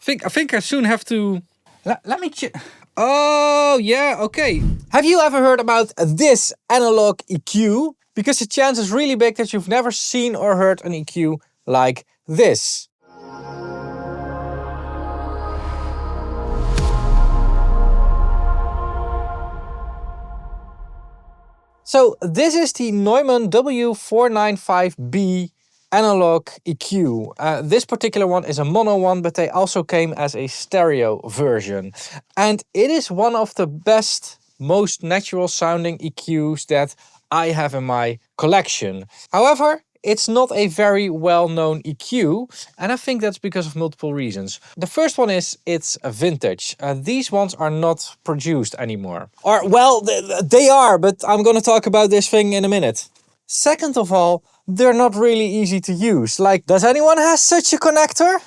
I think I soon have to... Let me check. Oh, yeah, okay. Have you ever heard about this analog EQ? Because the chance is really big that you've never seen or heard an EQ like this. So this is the Neumann W495B analog EQ. This particular one is a mono one, but they also came as a stereo version. And it is one of the best, most natural sounding EQs that I have in my collection. However, it's not a very well-known EQ, and I think that's because of multiple reasons. The first one is it's a vintage. These ones are not produced anymore. Or, well, they are, but I'm gonna talk about this thing in a minute. Second of all, they're not really easy to use. Like, does anyone have such a connector?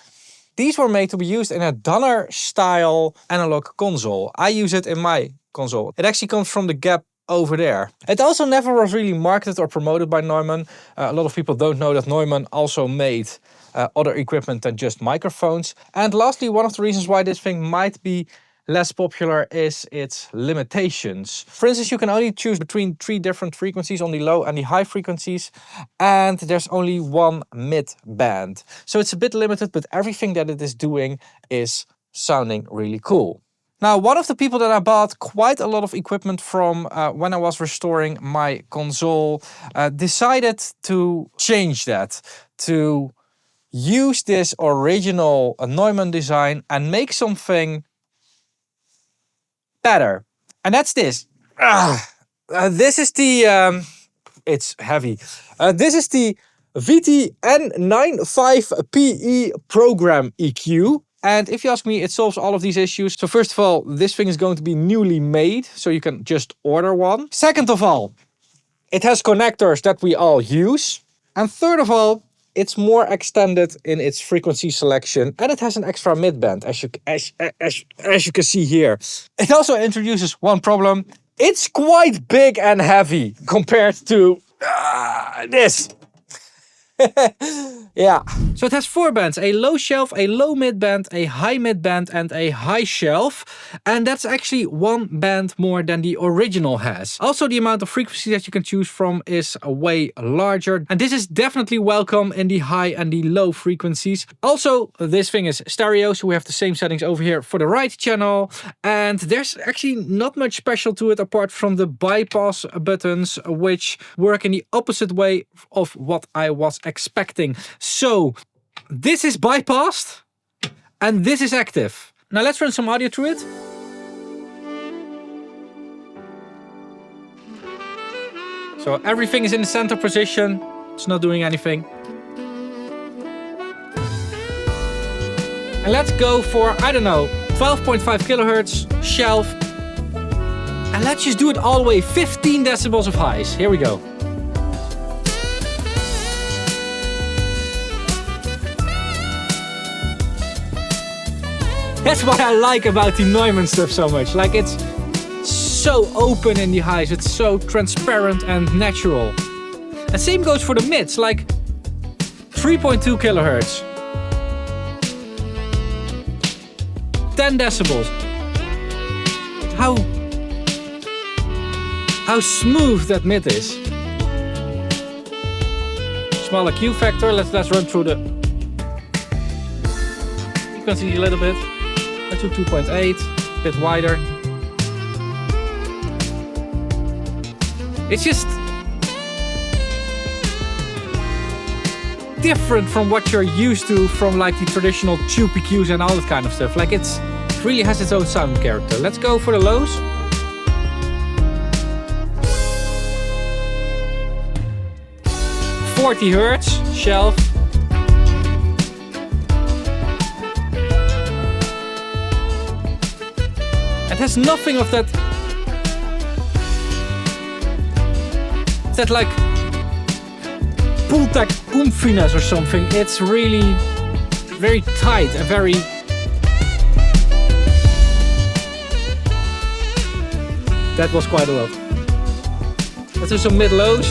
These were made to be used in a Donner style analog console. I use it in my console. It actually comes from the gap over there. It also never was really marketed or promoted by Neumann. A lot of people don't know that Neumann also made other equipment than just microphones. And lastly, one of the reasons why this thing might be less popular is its limitations. For instance, you can only choose between 3 different frequencies on the low and the high frequencies, and there's only one mid band. So it's a bit limited, but everything that it is doing is sounding really cool. Now, one of the people that I bought quite a lot of equipment from when I was restoring my console decided to change that, to use this original Neumann design and make something better. And that's this. This is the, it's heavy. This is the VT-N95PE program EQ. And if you ask me, it solves all of these issues. So first of all, this thing is going to be newly made, so you can just order one. Second of all, it has connectors that we all use. And third of all, it's more extended in its frequency selection, and it has an extra midband, as you can see here. It also introduces one problem. It's quite big and heavy compared to this. Yeah. So it has 4 bands, a low shelf, a low mid band, a high mid band and a high shelf. And that's actually 1 band more than the original has. Also, the amount of frequency that you can choose from is way larger. And this is definitely welcome in the high and the low frequencies. Also, this thing is stereo, so we have the same settings over here for the right channel. And there's actually not much special to it apart from the bypass buttons, which work in the opposite way of what I was expecting. So this is bypassed and this is active. Now let's run some audio through it. So everything is in the center position. It's not doing anything. And let's go for, I don't know, 12.5 kilohertz shelf. And let's just do it all the way, 15 decibels of highs. Here we go. That's what I like about the Neumann stuff so much. Like, it's so open in the highs, it's so transparent and natural. And same goes for the mids, like 3.2 kilohertz. 10 decibels. How smooth that mid is. Smaller Q factor, let's run through the frequency a little bit. Let's do 2.8, a bit wider. It's just different from what you're used to from like the traditional tube EQs and all that kind of stuff. Like, it really has its own sound character. Let's go for the lows. .40 hertz shelf. It has nothing of that like pull-tack oomphiness or something. It's really very tight and very... That was quite a lot. Let's do some mid-lows.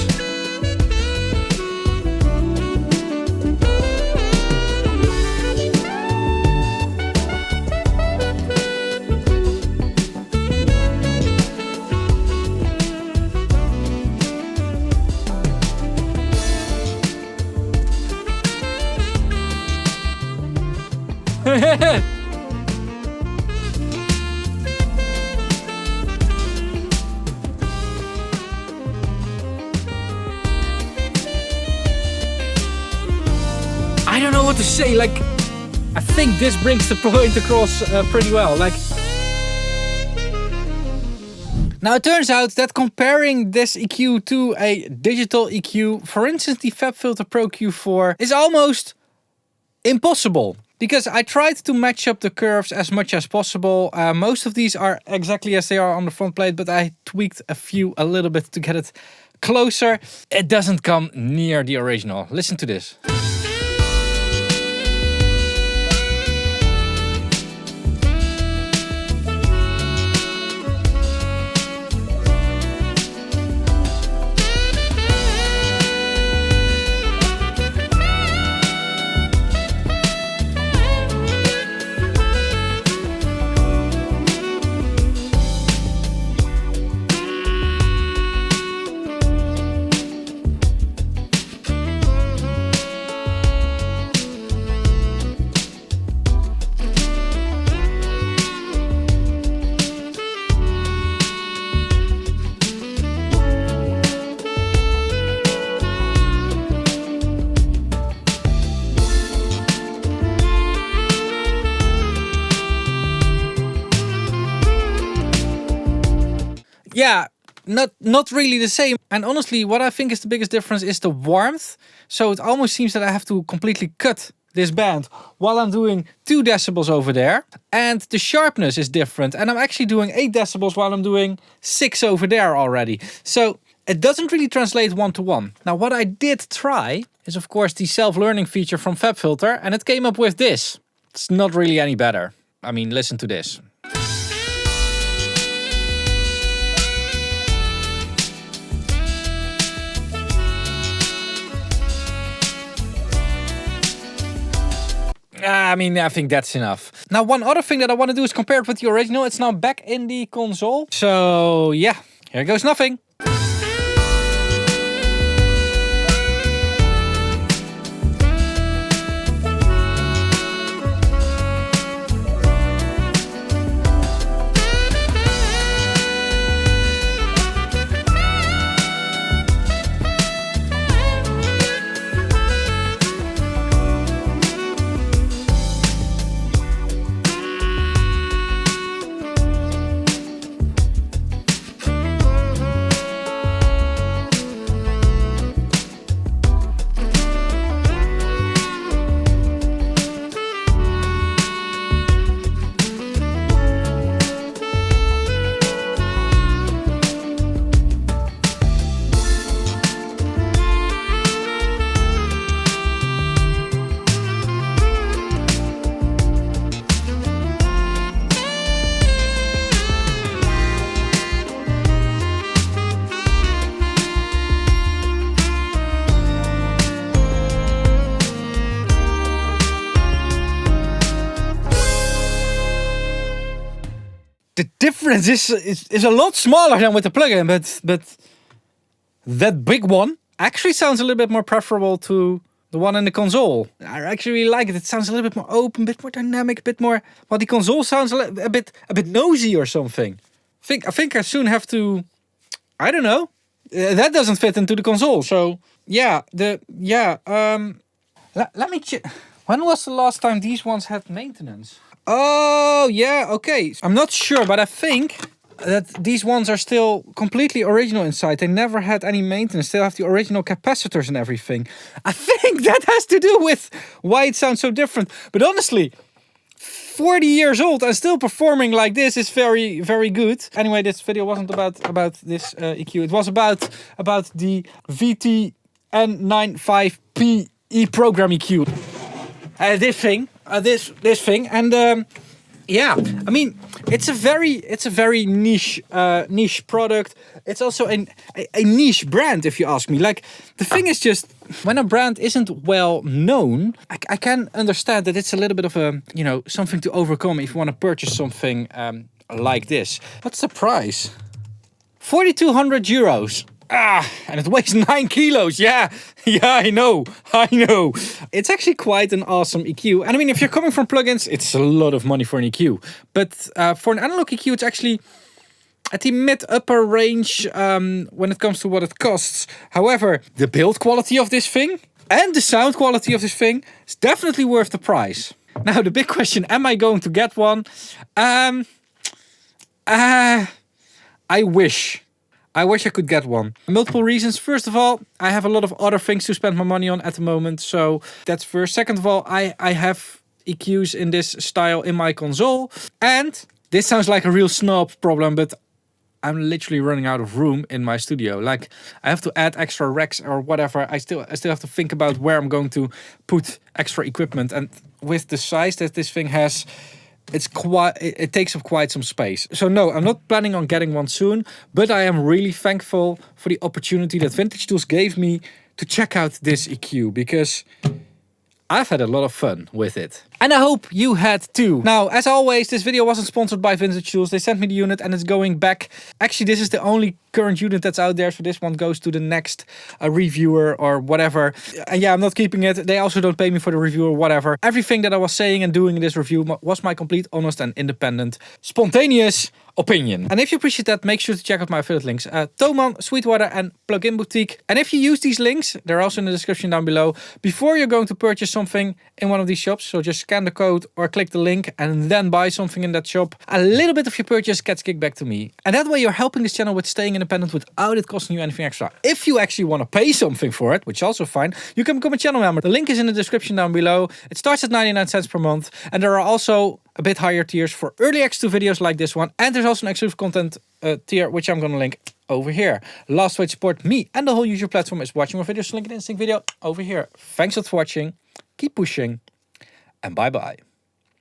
I don't know what to say, like, I think this brings the point across pretty well. Like, now it turns out that comparing this EQ to a digital EQ, for instance the FabFilter Pro Q4, is almost impossible. Because I tried to match up the curves as much as possible. Most of these are exactly as they are on the front plate, but I tweaked a little bit to get it closer. It doesn't come near the original. Listen to this. Yeah, not really the same. And honestly, what I think is the biggest difference is the warmth. So it almost seems that I have to completely cut this band while I'm doing 2 decibels over there. And the sharpness is different. And I'm actually doing 8 decibels while I'm doing 6 over there already. So it doesn't really translate one-to-one. Now, what I did try is, of course, the self-learning feature from FabFilter. And it came up with this. It's not really any better. I mean, listen to this. I mean, I think that's enough. Now, one other thing that I want to do is compare it with the original. It's now back in the console. So, yeah, here goes nothing. The difference is a lot smaller than with the plugin, but that big one actually sounds a little bit more preferable to the one in the console. I actually really like it. It sounds a little bit more open, a bit more dynamic, a bit more. Well, the console sounds a bit nosy or something. I think I soon have to. I don't know. That doesn't fit into the console. So yeah, let me check. When was the last time these ones had maintenance? Oh, yeah, okay. I'm not sure, but I think that these ones are still completely original inside. They never had any maintenance. Still have the original capacitors and everything. I think that has to do with why it sounds so different. But honestly, 40 years old and still performing like this is very, very good. Anyway, this video wasn't about this EQ. It was about the VT-N95P E-Program EQ. This thing, and yeah, I mean, it's a very niche product. It's also a niche brand, if you ask me. Like, the thing is just, when a brand isn't well known, I can understand that it's a little bit of a, you know, something to overcome if you want to purchase something like this. What's the price? 4,200 euros. And it weighs 9 kilos. Yeah, I know. It's actually quite an awesome EQ. And I mean, if you're coming from plugins, it's a lot of money for an EQ. But for an analog EQ, it's actually at the mid-upper range when it comes to what it costs. However, the build quality of this thing and the sound quality of this thing is definitely worth the price. Now, the big question, am I going to get one? I wish I could get one. Multiple reasons. First of all, I have a lot of other things to spend my money on at the moment. So that's first. Second of all, I have EQs in this style in my console. And this sounds like a real snob problem, but I'm literally running out of room in my studio. Like, I have to add extra racks or whatever. I still have to think about where I'm going to put extra equipment. And with the size that this thing has, it takes up quite some space. So no, I'm not planning on getting one soon, but I am really thankful for the opportunity that Vintage Tools gave me to check out this EQ, because I've had a lot of fun with it. And I hope you had too. Now, as always, this video wasn't sponsored by Vintage Tools. They sent me the unit and it's going back. Actually, this is the only current unit that's out there. So this one goes to the next reviewer or whatever. And yeah, I'm not keeping it. They also don't pay me for the review or whatever. Everything that I was saying and doing in this review was my complete, honest and independent, spontaneous opinion. And if you appreciate that, make sure to check out my affiliate links. Thomann, Sweetwater and Plugin Boutique. And if you use these links, they're also in the description down below, before you're going to purchase something in one of these shops. So just scan the code or click the link and then buy something in that shop. A little bit of your purchase gets kicked back to me. And that way you're helping this channel with staying independent without it costing you anything extra. If you actually want to pay something for it, which is also fine, you can become a channel member. The link is in the description down below. It starts at 99 cents per month. And there are also a bit higher tiers for early access to videos like this one. And there's also an exclusive content tier, which I'm going to link over here. Last way to support me and the whole YouTube platform is watching more videos. Link in the instant video over here. Thanks a lot for watching. Keep pushing. And bye-bye.